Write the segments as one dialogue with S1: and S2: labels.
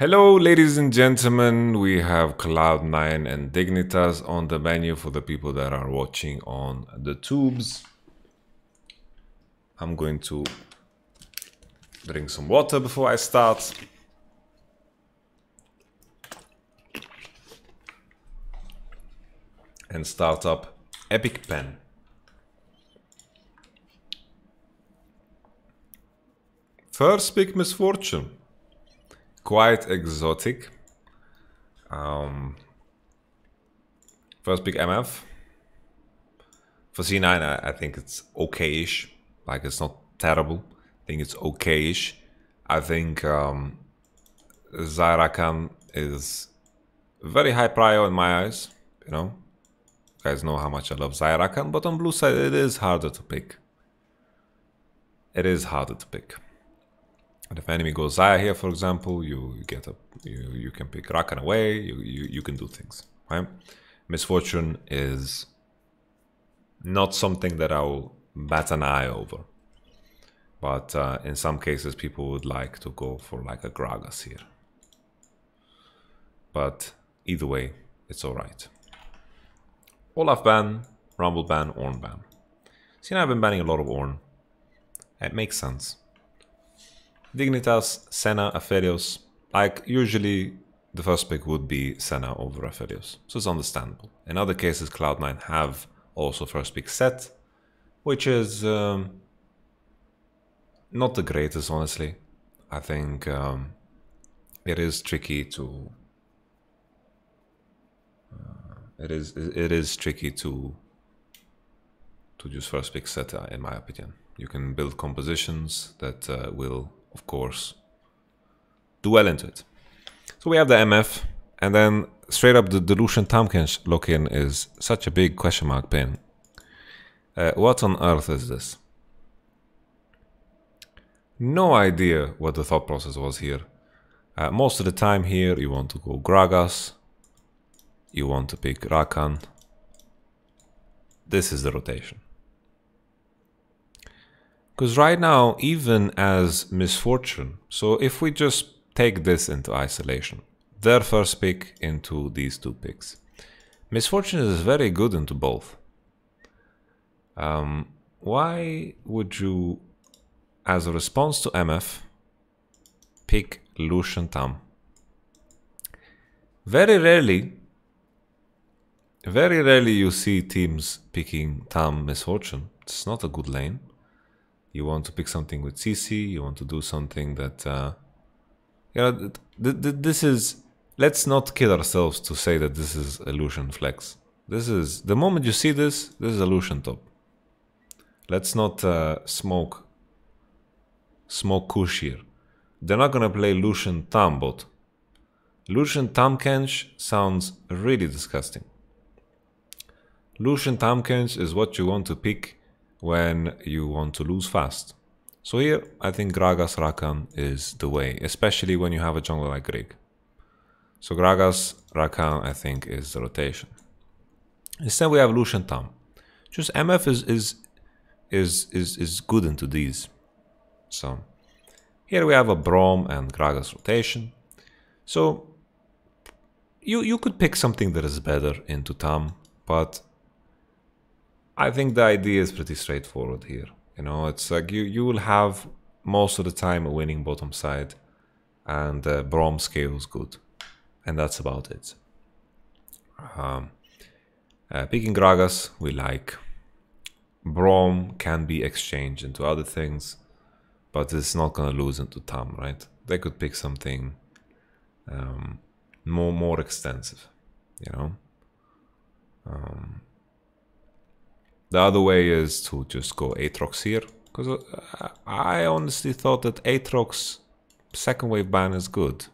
S1: Hello, ladies and gentlemen. We have Cloud9 and Dignitas on the menu for the people that are watching on the tubes. I'm going to drink some water before I start. And start up Epic Pen. First pick Misfortune. Quite exotic. First pick MF. For C9, I think it's okay-ish. Like, it's not terrible. I think it's okay-ish. I think Zyrakan is very high prio in my eyes. You know, you guys know how much I love Zyrakan, but on blue side, it is harder to pick. It is harder to pick. And if enemy goes Zaya here, for example, you can pick Rakan away. You can do things, right? Misfortune is not something that I will bat an eye over, but in some cases, people would like to go for like a Gragas here. But either way, it's all right. Olaf ban, Rumble ban, Ornn ban. See, I've been banning a lot of Ornn. It makes sense. Dignitas, Senna, Aphelios. Like, usually the first pick would be Senna over Aphelios, so it's understandable. In other cases, Cloud9 have also first pick Sett, which is not the greatest, honestly. I think it is tricky to... it is tricky to just first pick Sett, in my opinion. You can build compositions that will, of course, do well into it. So we have the MF, and then straight up the Lucian Tamkench lock-in is such a big question mark pin. What on earth is this? No idea what the thought process was here. Most of the time here you want to go Gragas, you want to pick Rakan. This is the rotation. Because right now, even as Misfortune, so if we just take this into isolation, their first pick into these two picks, Misfortune is very good into both. Why would you, as a response to MF, pick Lucian Tam? Very rarely you see teams picking Tam Misfortune. It's not a good lane. You want to pick something with CC, you want to do something that... this is... Let's not kid ourselves to say that this is a Lucian flex. This is... The moment you see this is a Lucian top. Let's not smoke Kush here. They're not gonna play Lucian Tam bot. Lucian Tamkench sounds really disgusting. Lucian Tamkench is what you want to pick when you want to lose fast. So here, I think Gragas Rakan is the way, especially when you have a jungler like Greg. So Gragas Rakan, I think, is the rotation. Instead, we have Lucian Tam. Just MF is good into these. So here we have a Braum and Gragas rotation. So you could pick something that is better into Tam, but I think the idea is pretty straightforward here. You know, it's like you will have most of the time a winning bottom side, and Braum scales good, and that's about it. Picking Gragas, we like. Braum can be exchanged into other things, but it's not gonna lose into Tam, right? They could pick something more extensive, you know. The other way is to just go Aatrox here, because I honestly thought that Aatrox second wave ban is good.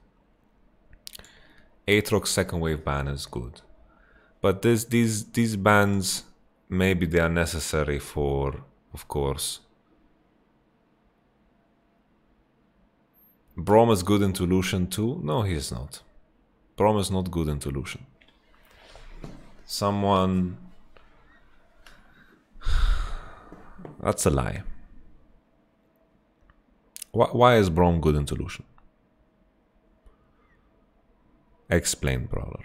S1: Aatrox second wave ban is good, but these bans, maybe they are necessary for, of course. Braum is good into Lucian too? No, he is not. Braum is not good into Lucian. Someone... That's a lie. Why is Braum good into Lucian? Explain, Brawler.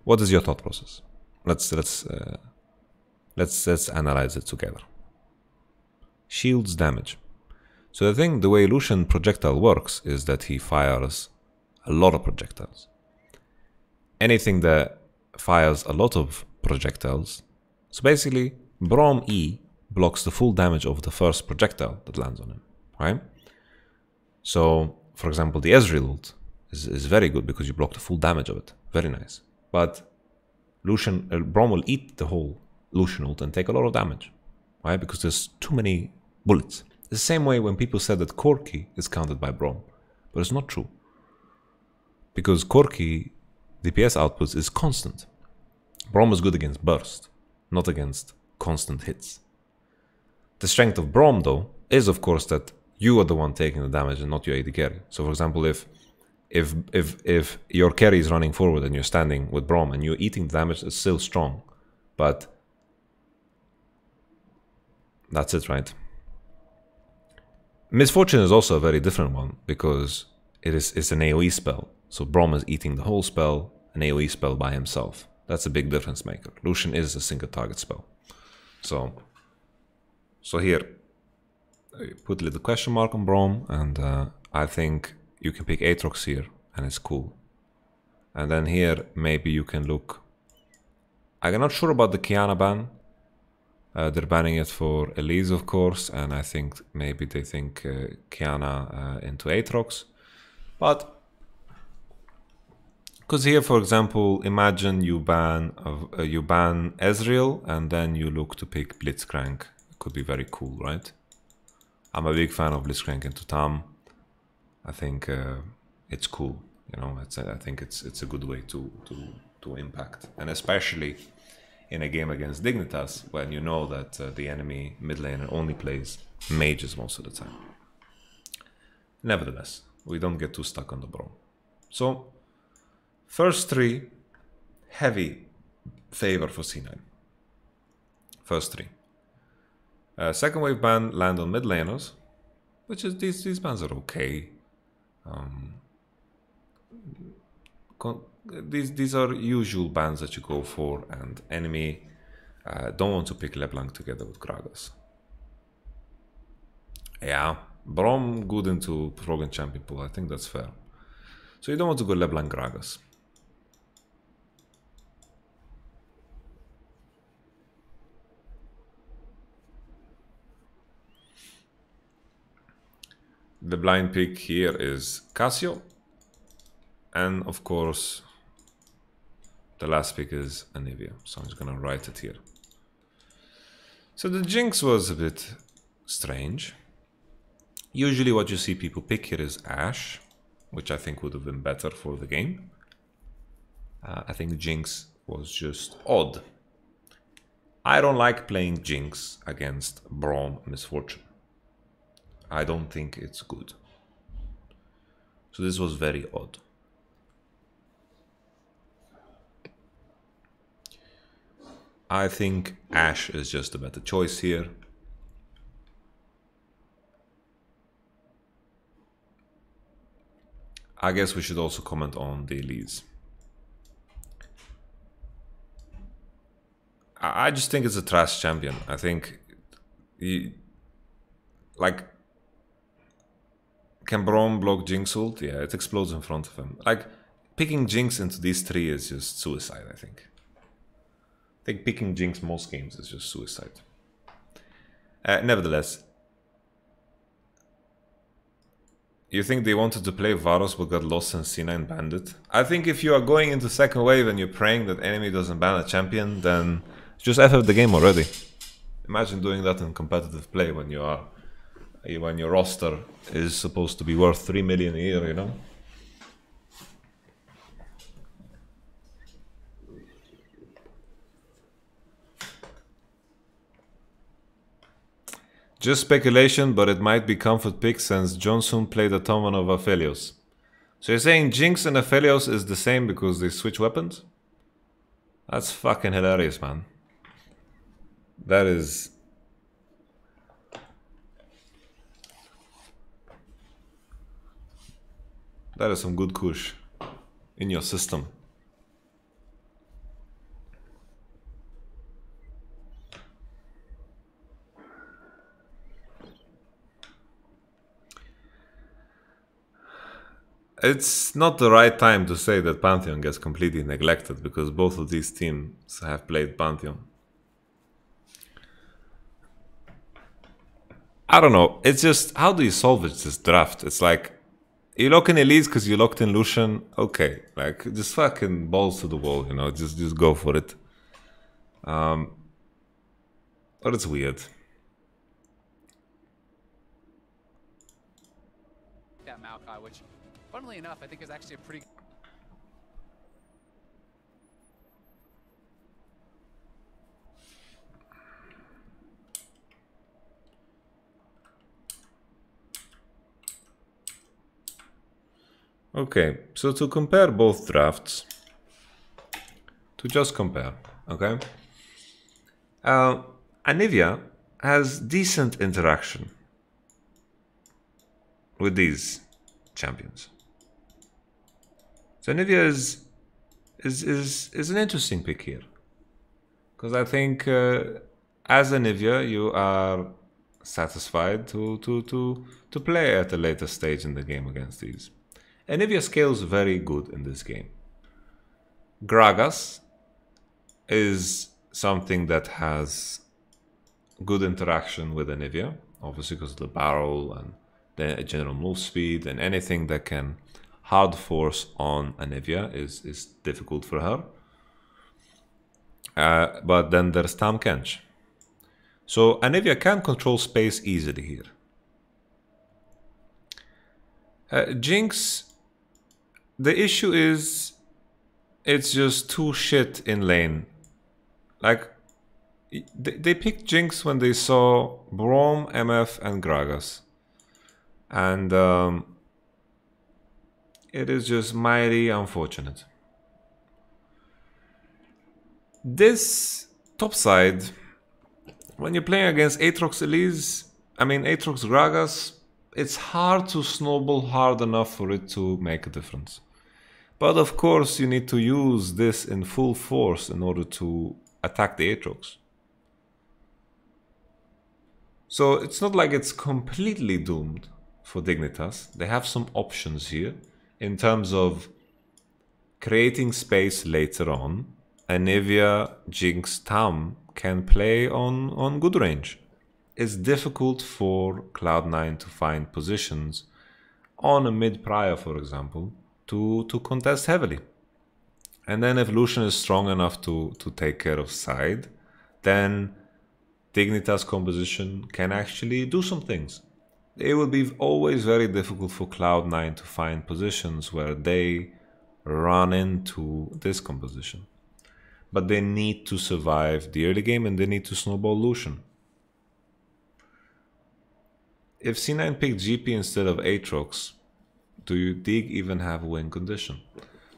S1: What is your thought process? Let's analyze it together. Shields damage. So the way Lucian projectile works is that he fires a lot of projectiles. Anything that fires a lot of projectiles, so basically Braum E blocks the full damage of the first projectile that lands on him, right? So, for example, the Ezreal ult is very good because you block the full damage of it. Very nice. But Braum will eat the whole Lucian ult and take a lot of damage, right? Because there's too many bullets. The same way when people said that Corki is countered by Braum, but it's not true. Because Corki DPS output is constant. Braum is good against burst, not against constant hits. The strength of Braum, though, is of course that you are the one taking the damage and not your AD carry. So, for example, if your carry is running forward and you're standing with Braum and you're eating the damage, it's still strong. But that's it, right? Misfortune is also a very different one because it's an AoE spell. So Braum is eating the whole spell, an AoE spell by himself. That's a big difference maker. Lucian is a single target spell. So here, put a little question mark on Braum, and I think you can pick Aatrox here, and it's cool. And then here, maybe you can look... I'm not sure about the Qiyana ban. They're banning it for Elise, of course, and I think maybe they think Qiyana into Aatrox. But... because here, for example, imagine you ban Ezreal, and then you look to pick Blitzcrank. It could be very cool, right? I'm a big fan of Blitzcrank into Tam. I think it's cool, you know. I think it's a good way to impact, and especially in a game against Dignitas when you know that the enemy mid laner only plays mages most of the time. Nevertheless, we don't get too stuck on the Braum. So first three, heavy favor for C9. First three. Second wave ban land on mid laners, which is these bans are okay. These are usual bans that you go for, and enemy don't want to pick LeBlanc together with Gragas. Yeah, Braum good into Frog and Champion pool, I think that's fair. So you don't want to go LeBlanc Gragas. The blind pick here is Cassio, and of course the last pick is Anivia, so I'm just gonna write it here. So the Jinx was a bit strange. Usually what you see people pick here is Ashe, which I think would have been better for the game. I think Jinx was just odd. I don't like playing Jinx against Braum Misfortune. I don't think it's good. So this was very odd. I think Ashe is just a better choice here. I guess we should also comment on the Elise. I just think it's a trash champion. I think like, can Braum block Jinx ult? Yeah, it explodes in front of him. Like, picking Jinx into these three is just suicide, I think. I think picking Jinx most games is just suicide. Nevertheless, you think they wanted to play Varus but got lost in C9 Bandit? I think if you are going into second wave and you're praying that enemy doesn't ban a champion, then just FF the game already. Imagine doing that in competitive play when your roster is supposed to be worth 3 million a year, you know? Just speculation, but it might be comfort pick since Johnson played a ton of Aphelios. So you're saying Jinx and Aphelios is the same because they switch weapons? That's fucking hilarious, man. That is... That is some good kush in your system. It's not the right time to say that Pantheon gets completely neglected because both of these teams have played Pantheon. I don't know. It's just, how do you salvage this draft? It's like, you lock in Elise because you locked in Lucian. Okay, like, just fucking balls to the wall, you know, just go for it. But it's weird.
S2: That Maokai, which, funnily enough, I think is actually a pretty...
S1: Okay, so to compare both drafts, to just compare, okay? Anivia has decent interaction with these champions. So Anivia is an interesting pick here, because I think as Anivia you are satisfied to play at a later stage in the game against these. Anivia scales very good in this game. Gragas is something that has good interaction with Anivia, obviously because of the barrel and the general move speed, and anything that can hard force on Anivia is difficult for her. But then there's Tahm Kench. So Anivia can control space easily here. Jinx, the issue is it's just too shit in lane. Like, they picked Jinx when they saw Braum, MF, and Gragas. And it is just mighty unfortunate. This top side, when you're playing against Aatrox Elise, I mean Aatrox Gragas, it's hard to snowball hard enough for it to make a difference. But of course you need to use this in full force in order to attack the Aatrox. So it's not like it's completely doomed for Dignitas. They have some options here in terms of creating space later on. Anivia, Jinx, Tahm can play on good range. It's difficult for Cloud9 to find positions on a mid-Prior, for example, to contest heavily. And then if Lucian is strong enough to take care of side, then Dignitas composition can actually do some things. It will be always very difficult for Cloud9 to find positions where they run into this composition. But they need to survive the early game and they need to snowball Lucian. If C9 picked GP instead of Aatrox, do you Dig even have a win condition?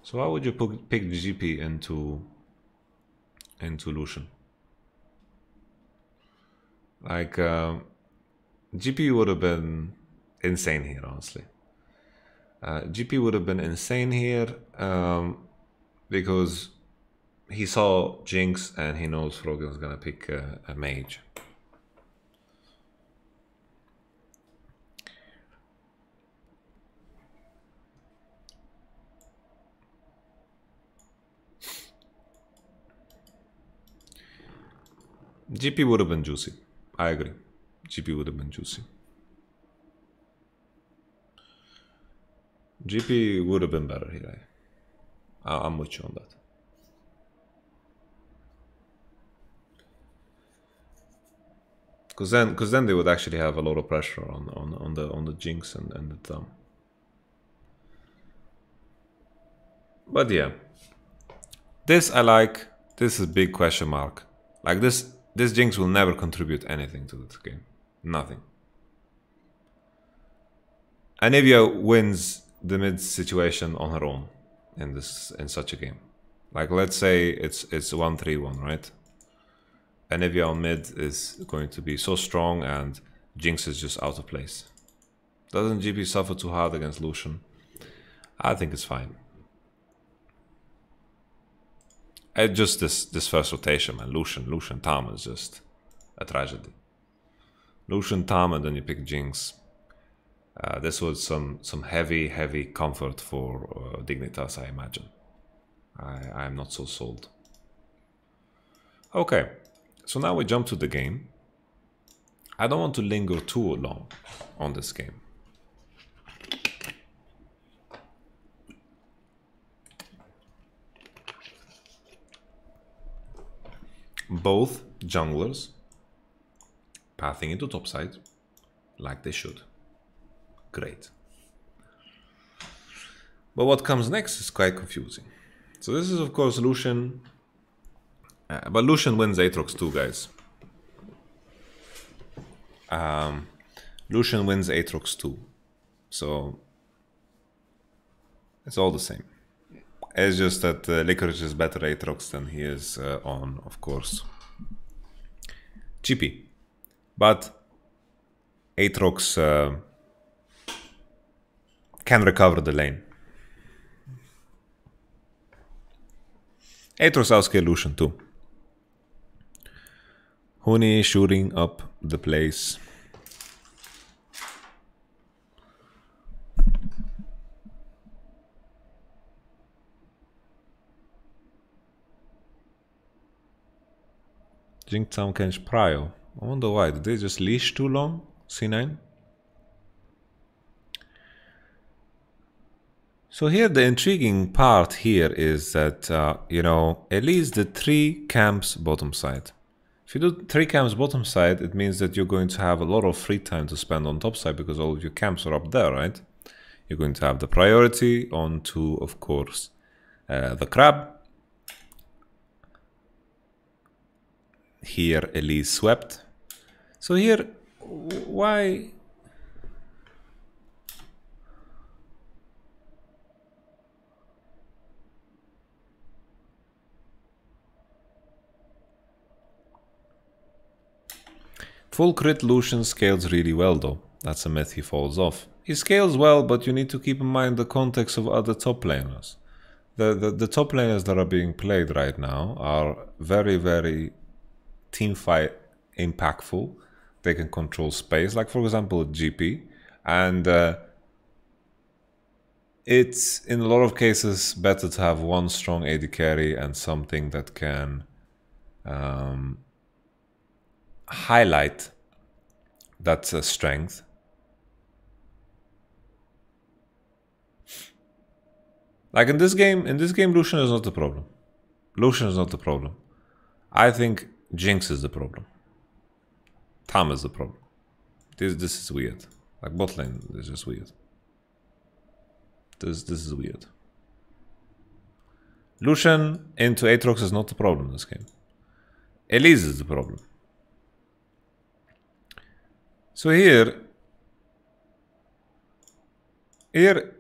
S1: So how would you pick GP into Lucian? Like, GP would have been insane here, honestly. GP would have been insane here because he saw Jinx and he knows Froggen was gonna pick a mage. GP would have been juicy. I agree. GP would have been juicy. GP would have been better here. I'm with you on that. Because then they would actually have a lot of pressure on the Jinx and the Tahm. But yeah, this I like. This is a big question mark. Like this Jinx will never contribute anything to this game. Nothing. Anivia wins the mid situation on her own in such a game. Like let's say it's 1-3-1, right? Anivia on mid is going to be so strong and Jinx is just out of place. Doesn't GP suffer too hard against Lucian? I think it's fine. Just this first rotation, man. Lucian Tom is just a tragedy. Lucian Tom, and then you pick Jinx. This was some heavy comfort for Dignitas, I imagine. I'm not so sold. Okay, so now we jump to the game. I don't want to linger too long on this game. Both junglers pathing into topside like they should. Great. But what comes next is quite confusing. So this is of course Lucian, but Lucian wins Aatrox too, guys. Lucian wins Aatrox too, so it's all the same. It's just that Licorice is better Aatrox than he is on, of course, GP. But Aatrox can recover the lane. Aatrox outscale Lucian too. Huni shooting up the place. Jinx Town Kench Prio. I wonder why. Did they just leash too long? C9? So here the intriguing part here is that, you know, at least the 3 camps bottom side. If you do 3 camps bottom side, it means that you're going to have a lot of free time to spend on top side because all of your camps are up there, right? You're going to have the priority on to, of course, the crab. Here Elise swept. So here, why? Full crit Lucian scales really well though. That's a myth he falls off. He scales well, but you need to keep in mind the context of other top laners. The top laners that are being played right now are very team fight impactful. They can control space, like for example GP, and it's in a lot of cases better to have one strong AD carry and something that can highlight that strength. Like in this game Lucian is not the problem. Lucian is not the problem. I think Jinx is the problem. Tam is the problem. This is weird. Like bot lane is just weird. This is weird. Lucian into Aatrox is not the problem in this game. Elise is the problem. So here Greg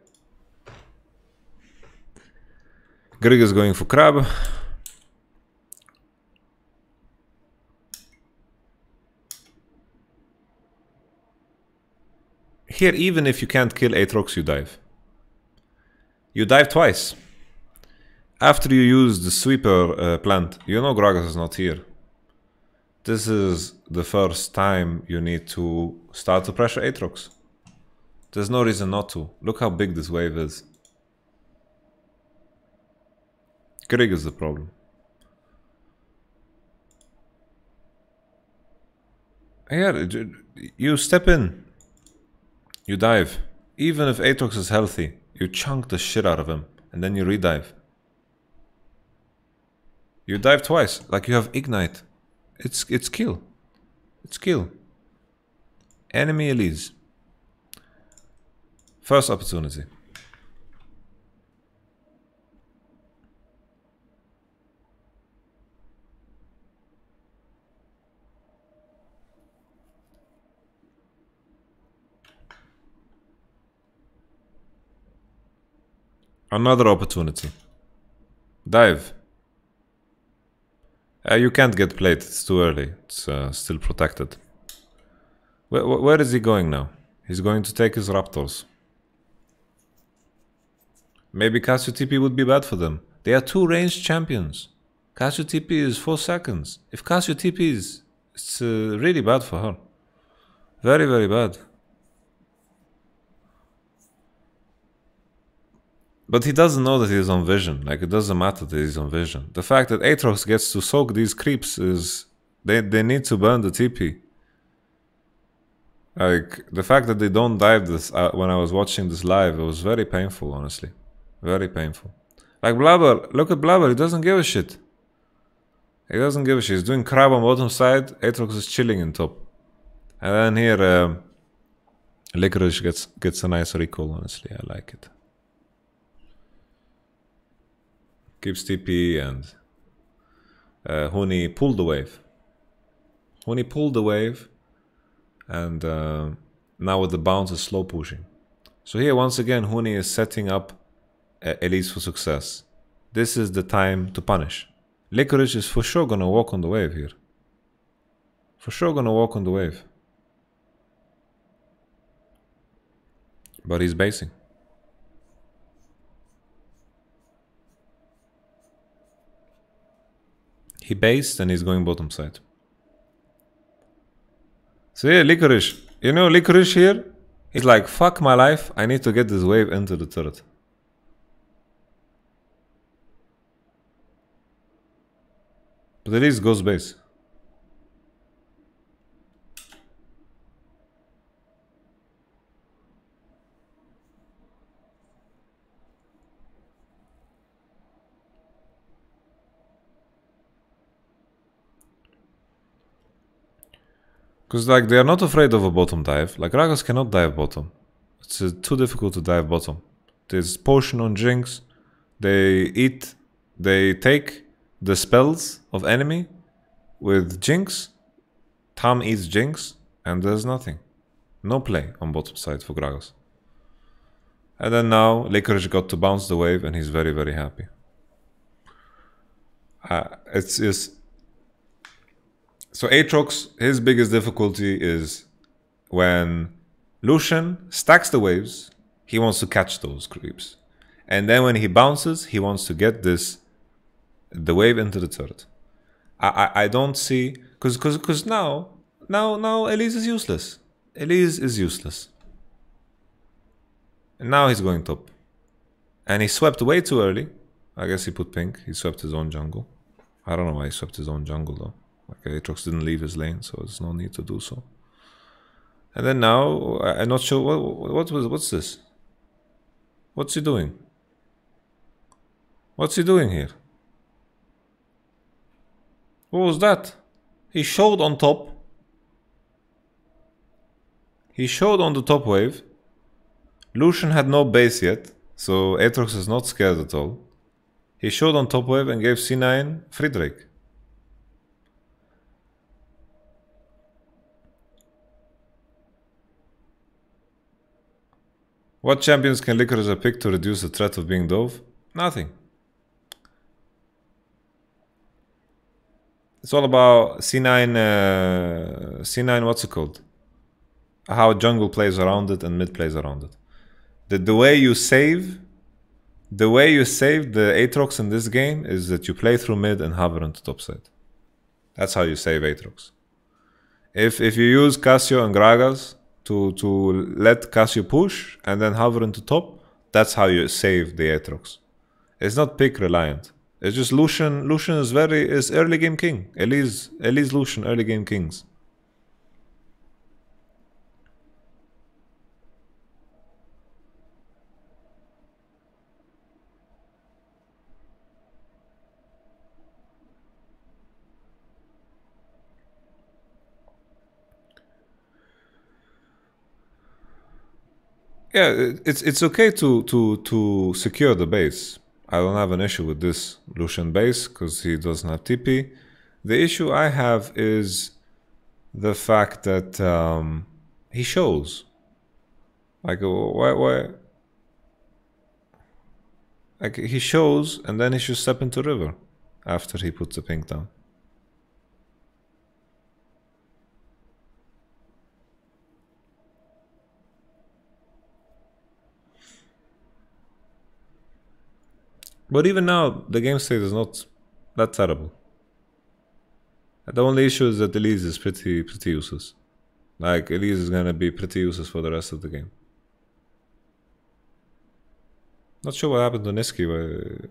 S1: is going for crab. Here, even if you can't kill Aatrox, you dive. You dive twice. After you use the sweeper plant, you know Gragas is not here. This is the first time you need to start to pressure Aatrox. There's no reason not to. Look how big this wave is. Krieg is the problem. Yeah, you step in. You dive. Even if Aatrox is healthy, you chunk the shit out of him and then you redive. You dive twice, like you have ignite. It's kill. It's kill. Enemy Elise. First opportunity. Another opportunity. Dive. You can't get played, it's too early. It's still protected. Where is he going now? He's going to take his raptors. Maybe Casio TP would be bad for them. They are two ranged champions. Casio TP is 4 seconds. If Casio TPs, it's really bad for her. Very, very bad. But he doesn't know that he's on vision. Like, it doesn't matter that he's on vision. The fact that Aatrox gets to soak these creeps is... They need to burn the TP. Like, the fact that they don't dive this when I was watching this live, it was very painful, honestly. Very painful. Like, Blabber, look at Blabber, he doesn't give a shit. He doesn't give a shit. He's doing crab on bottom side, Aatrox is chilling in top. And then here, Licorice gets a nice recall, honestly, I like it. Keeps TP and Huni pulled the wave. Huni pulled the wave and now with the bounce is slow pushing. So here once again Huni is setting up Elise for success. This is the time to punish. Licorice is for sure gonna walk on the wave here. For sure gonna walk on the wave. But he's basing. He based and he's going bottom side. So yeah, Licorice. You know, Licorice here, he's like, fuck my life, I need to get this wave into the turret. But at least goes base. Because like they are not afraid of a bottom dive. Like Gragas cannot dive bottom. It's too difficult to dive bottom. There's potion on Jinx. They take the spells of enemy with Jinx. Tam eats Jinx and there's nothing. No play on bottom side for Gragas. And then now Licorice got to bounce the wave and he's very, very happy. It's just... So Aatrox, his biggest difficulty is when Lucian stacks the waves, he wants to catch those creeps. And then when he bounces, he wants to get the wave into the turret. I don't see... Because now Elise is useless. Elise is useless. And now he's going top. And he swept way too early. I guess he put pink. He swept his own jungle. I don't know why he swept his own jungle though. Like Aatrox didn't leave his lane, so there's no need to do so. And then now, I'm not sure what's this? What's he doing? What's he doing here? What was that? He showed on top. He showed on the top wave. Lucian had no base yet, so Aatrox is not scared at all. He showed on top wave and gave C9 free Drake. What champions can Licorice pick to reduce the threat of being dove? Nothing. It's all about C9, C9 what's it called? How jungle plays around it and mid plays around it. The way you save the Aatrox in this game is that you play through mid and hover into top side. That's how you save Aatrox. If you use Casio and Gragas to let Casio push and then hover into top, that's how you save the Aatrox. It's not pick reliant. It's just Lucian is early game king. Elise Lucian early game kings. Yeah, it's okay to secure the base. I don't have an issue with this Lucian base because he doesn't have TP. The issue I have is the fact that he shows. Like why? Like he shows and then he should step into river after he puts the pink down. But even now, the game state is not that terrible. The only issue is that Elise is pretty useless. Like, Elise is gonna be pretty useless for the rest of the game. Not sure what happened to Niski, but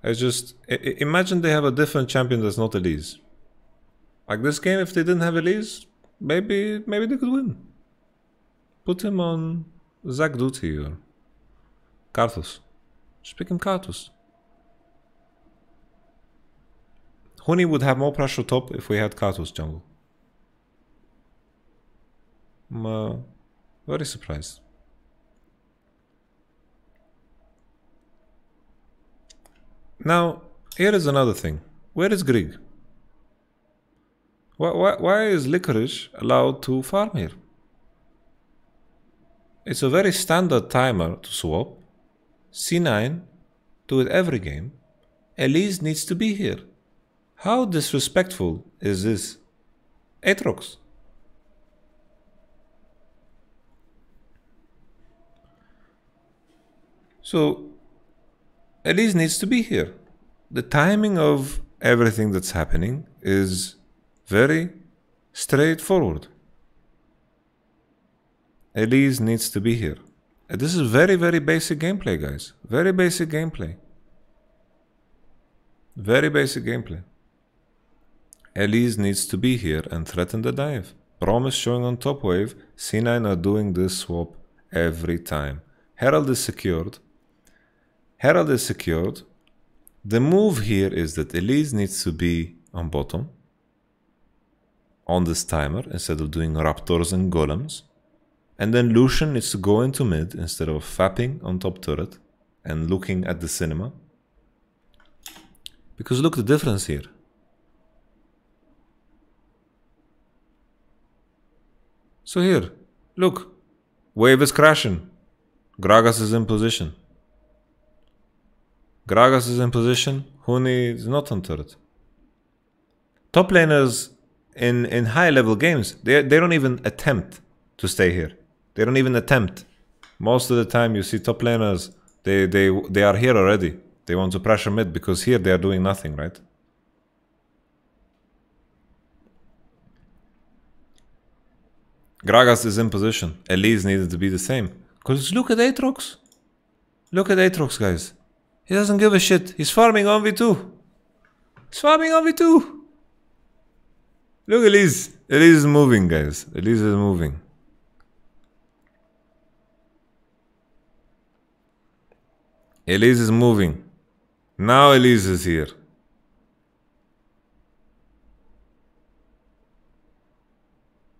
S1: it's just... imagine they have a different champion that's not Elise. Like this game, if they didn't have Elise, maybe they could win. Put him on Zac Duty or Karthus. Just pick him Karthus. Huni would have more pressure top if we had Karthus jungle. I'm very surprised. Now, here is another thing. Where is Grieg? Why is Licorice allowed to farm here? It's a very standard timer to swap. C9, do it every game. Elise needs to be here. How disrespectful is this? Aatrox. So, Elise needs to be here. The timing of everything that's happening is very straightforward. Elise needs to be here. This is very, very basic gameplay, guys. Very basic gameplay. Very basic gameplay. Elise needs to be here and threaten the dive. Braum is showing on top wave. C9 are doing this swap every time. Herald is secured. Herald is secured. The move here is that Elise needs to be on bottom on this timer instead of doing raptors and golems. And then Lucian needs to go into mid instead of fapping on top turret and looking at the cinema. Because look the difference here. So here, look, wave is crashing. Gragas is in position. Gragas is in position. Huni is not on turret. Top laners in high level games, they don't even attempt to stay here. They don't even attempt. Most of the time you see top laners, they are here already. They want to pressure mid because here they are doing nothing, right? Gragas is in position. Elise needed to be the same. Because look at Aatrox. Look at Aatrox, guys. He doesn't give a shit. He's farming on V2. He's farming on V2. Look at Elise. Elise is moving, guys. Elise is moving. Elise is moving. Now Elise is here.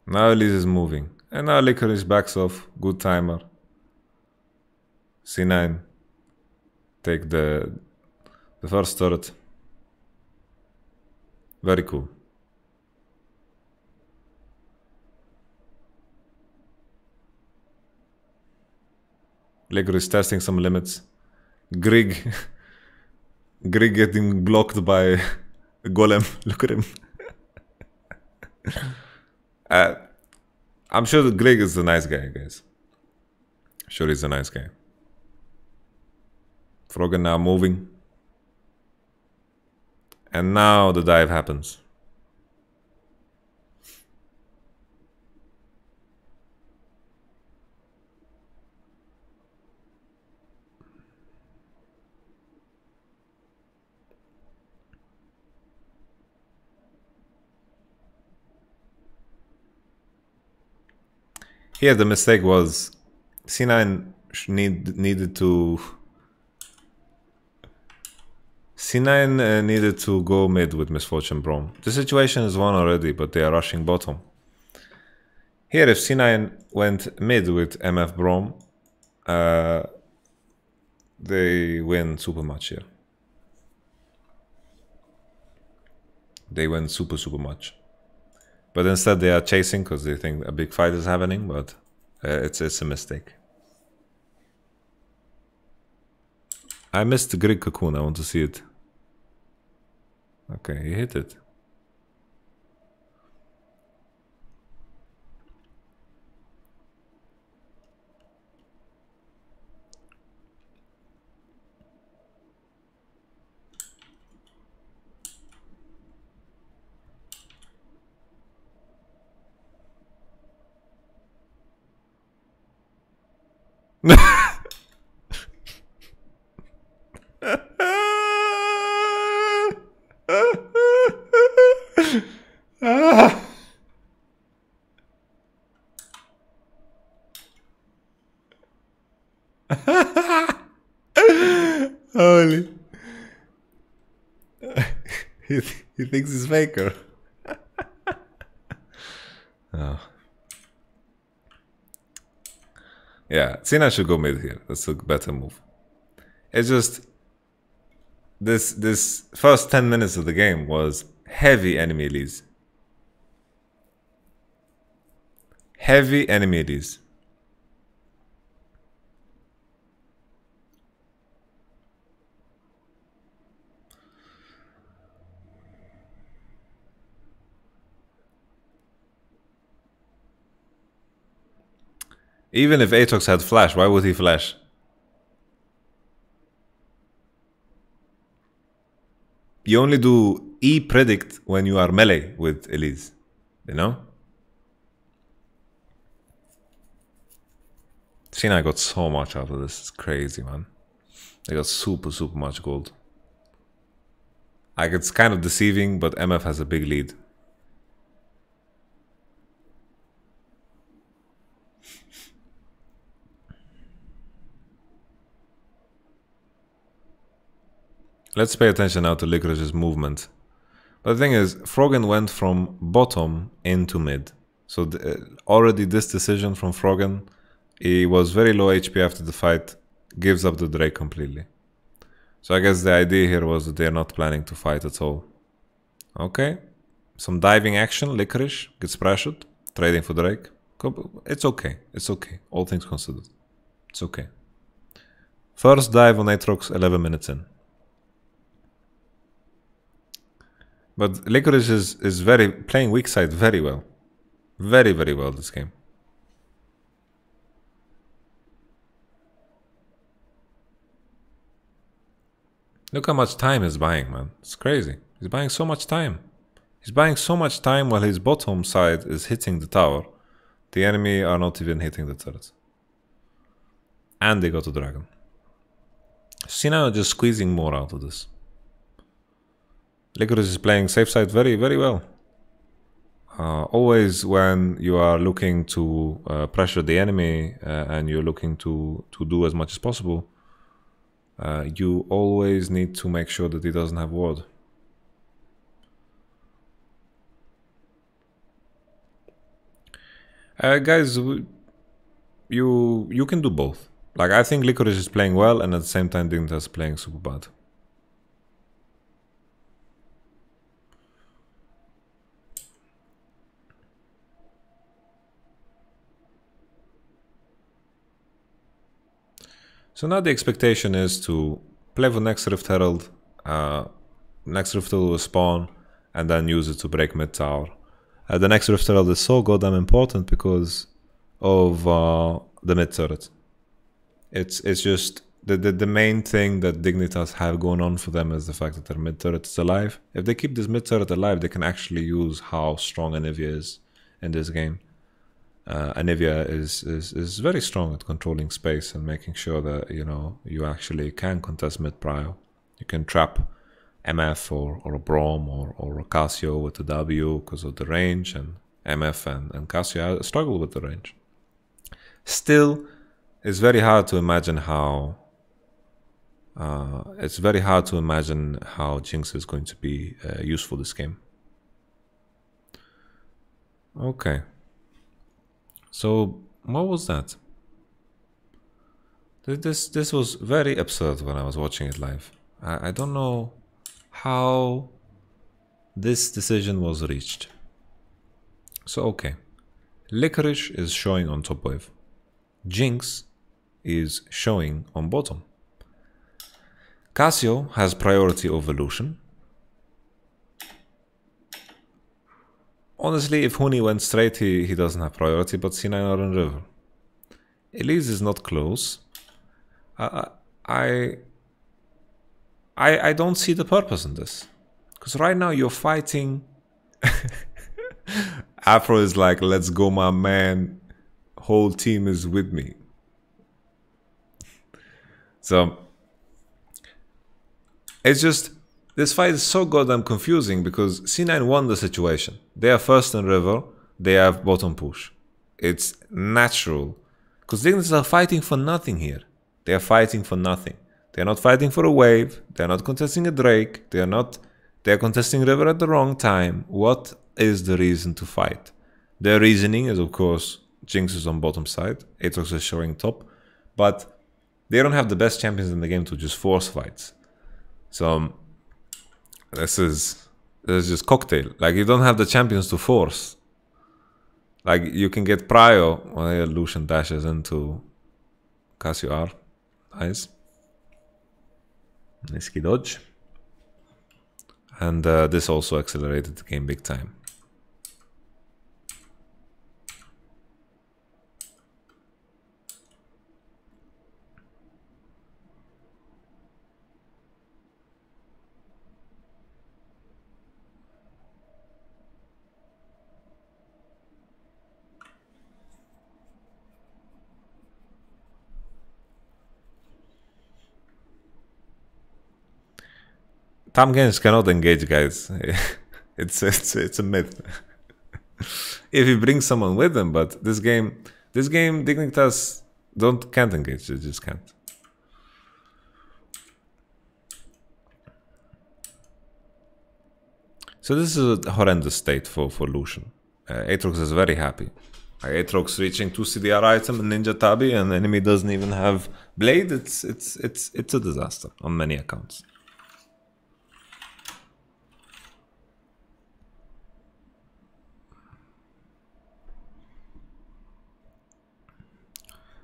S1: Now Elise is moving. And now Licorice backs off. Good timer. C9. Take the first turret. Very cool. Licorice testing some limits. Grieg getting blocked by a golem. Look at him. I'm sure that Grieg is a nice guy, guys. Sure he's a nice guy. Froggen now moving. And now the dive happens. Here the mistake was C9 needed to needed to go mid with Misfortune Braum. The situation is won already, but they are rushing bottom. Here, if C9 went mid with MF Braum, they win super much here. They win super much. But instead they are chasing because they think a big fight is happening, but it's a mistake. I missed the Grieg Cocoon, I want to see it. Okay, he hit it. Holy. he thinks he's Faker. Oh. Yeah, Cena should go mid here. That's a better move. It's just this first 10 minutes of the game was heavy enemy leads. Heavy enemy leads. Even if Aatrox had flash, why would he flash? You only do E-predict when you are melee with Elise, you know? Cena got so much out of this, it's crazy, man. They got super much gold. Like, it's kind of deceiving, but MF has a big lead. Let's pay attention now to Licorice's movement. But the thing is, Froggen went from bottom into mid. So already this decision from Froggen, he was very low HP after the fight, gives up the Drake completely. So I guess the idea here was that they're not planning to fight at all. Okay, some diving action, Licorice gets pressured, trading for Drake. It's okay, it's okay, all things considered. It's okay. First dive on Aatrox 11 minutes in. But Licorice is playing weak side very well. Very well this game. Look how much time he's buying, man. It's crazy. He's buying so much time. He's buying so much time while his bottom side is hitting the tower. The enemy are not even hitting the turret. And they got a dragon. Cena just squeezing more out of this. Licorice is playing safe side very well. Always when you are looking to pressure the enemy and you're looking to do as much as possible, you always need to make sure that he doesn't have ward. Guys, you can do both. Like, I think Licorice is playing well, and at the same time Dignitas is playing super bad. So now the expectation is to play for next Rift Herald. Next Rift Herald will spawn, and then use it to break mid tower. The next Rift Herald is so goddamn important because of the mid turret. It's just the main thing that Dignitas have going on for them is the fact that their mid turret is alive. If they keep this mid turret alive, they can actually use how strong Anivia is in this game. Anivia is very strong at controlling space and making sure that, you know, you actually can contest mid prio. You can trap MF or a Braum or a Cassio with a W because of the range, and MF and Cassio struggle with the range. Still, it's very hard to imagine how Jinx is going to be useful this game. Okay. So what was that? This was very absurd when I was watching it live. I don't know how this decision was reached. So okay, Licorice is showing on top wave. Jinx is showing on bottom. Cassio has priority over Lucian. Honestly, if Huni went straight, he doesn't have priority, but C9 are in river. Elise is not close. I don't see the purpose in this. Because right now you're fighting... Afro is like, let's go my man, whole team is with me. So it's just, this fight is so goddamn confusing because C9 won the situation. They are first in river, they have bottom push. It's natural. Because Dignitas are fighting for nothing here. They are fighting for nothing. They are not fighting for a wave, they are not contesting a Drake, they are contesting river at the wrong time. What is the reason to fight? Their reasoning is, of course, Jinx is on bottom side, Aatrox is showing top, but they don't have the best champions in the game to just force fights. So this is just cocktail. Like, you don't have the champions to force. Like, you can get Prio. Well, Lucian dashes into Cassio R. Nice. Risky dodge. And this also accelerated the game big time. Tam games cannot engage, guys. it's a myth. If you bring someone with them, but this game Dignitas can't engage. They just can't. So this is a horrendous state for Lucian. Aatrox is very happy. Aatrox reaching 2 CDR item and Ninja Tabi, and the enemy doesn't even have Blade. It's a disaster on many accounts.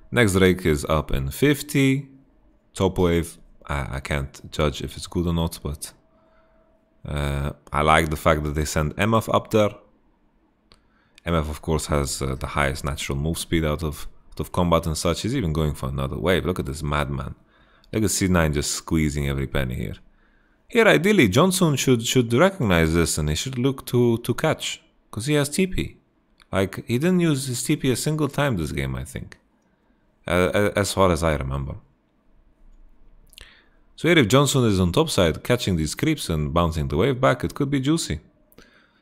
S1: Next Drake is up in 50. Top wave, I can't judge if it's good or not, but I like the fact that they send MF up there. MF, of course, has the highest natural move speed out of combat and such. He's even going for another wave. Look at this madman. Look at C9 just squeezing every penny here. Here, ideally, Johnson should recognize this and he should look to catch, because he has TP. Like, he didn't use his TP a single time this game, I think. As far as I remember. So here, if Johnson is on top side catching these creeps and bouncing the wave back, it could be juicy.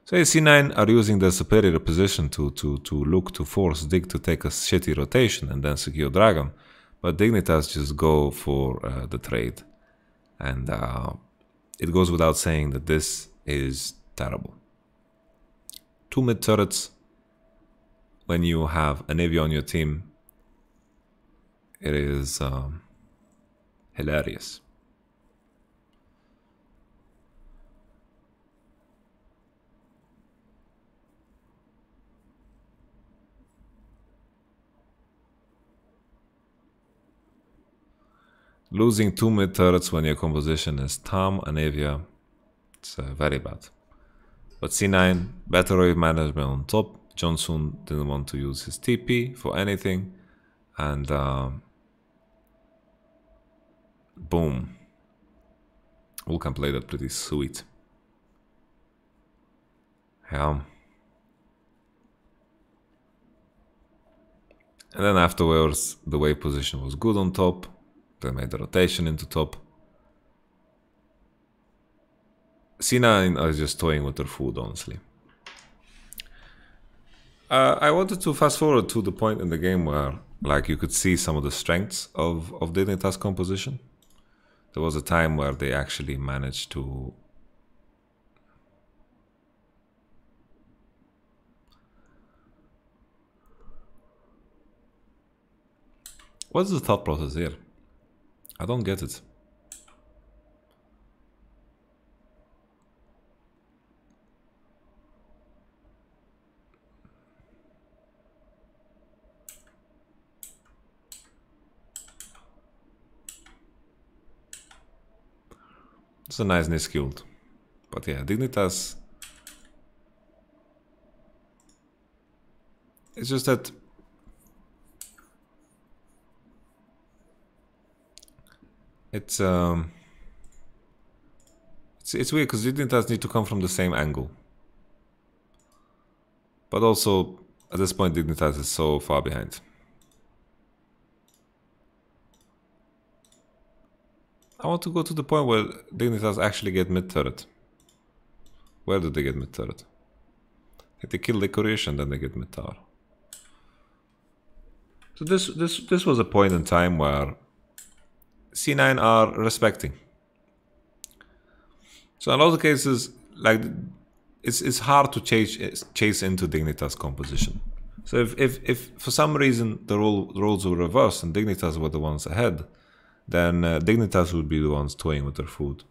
S1: So C9 are using their superior position to look to force Dig to take a shitty rotation and then secure Dragon. But Dignitas just go for the trade. And it goes without saying that this is terrible. 2 mid turrets when you have an Eevee on your team. It is hilarious. Losing 2 mid turrets when your composition is Tam and Evia, it's very bad. But C9, better wave management on top. Johnson didn't want to use his TP for anything. And boom. Vulcan played that pretty sweet. Yeah. And then afterwards, the wave position was good on top. They made the rotation into top. C9 are just toying with their food, honestly. I wanted to fast forward to the point in the game where, like, you could see some of the strengths of Dignitas composition. There was a time where they actually managed to what's the thought process here? I don't get it. It's a nice niche ult. But yeah, Dignitas. It's just that it's weird because Dignitas need to come from the same angle. But also at this point Dignitas is so far behind. I want to go to the point where Dignitas actually get mid turret. Where do they get mid turret? They kill Licorice and then they get mid tower. So this was a point in time where C9 are respecting. So in a lot of cases, like it's hard to chase into Dignitas composition. So if for some reason the roles were reversed and Dignitas were the ones ahead, then Dignitas would be the ones toying with their food.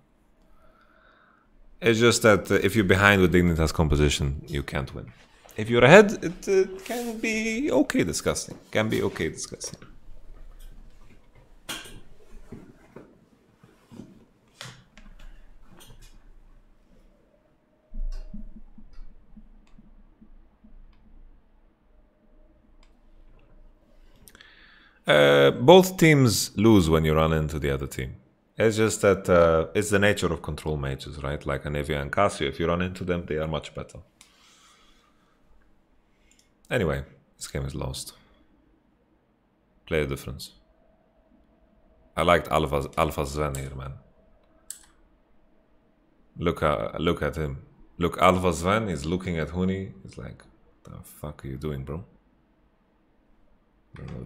S1: It's just that if you're behind with Dignitas composition, you can't win. If you're ahead, it can be okay disgusting. Can be okay disgusting. Both teams lose when you run into the other team. It's just that it's the nature of control mages, right? Like Anivia and Cassio, if you run into them, they are much better. Anyway, this game is lost. Player difference. I liked Alpha Sven here, man. Look at him. Look, Alpha Sven is looking at Huni. He's like, the fuck are you doing, bro?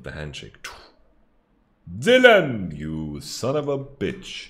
S1: The handshake. Dylan, you son of a bitch.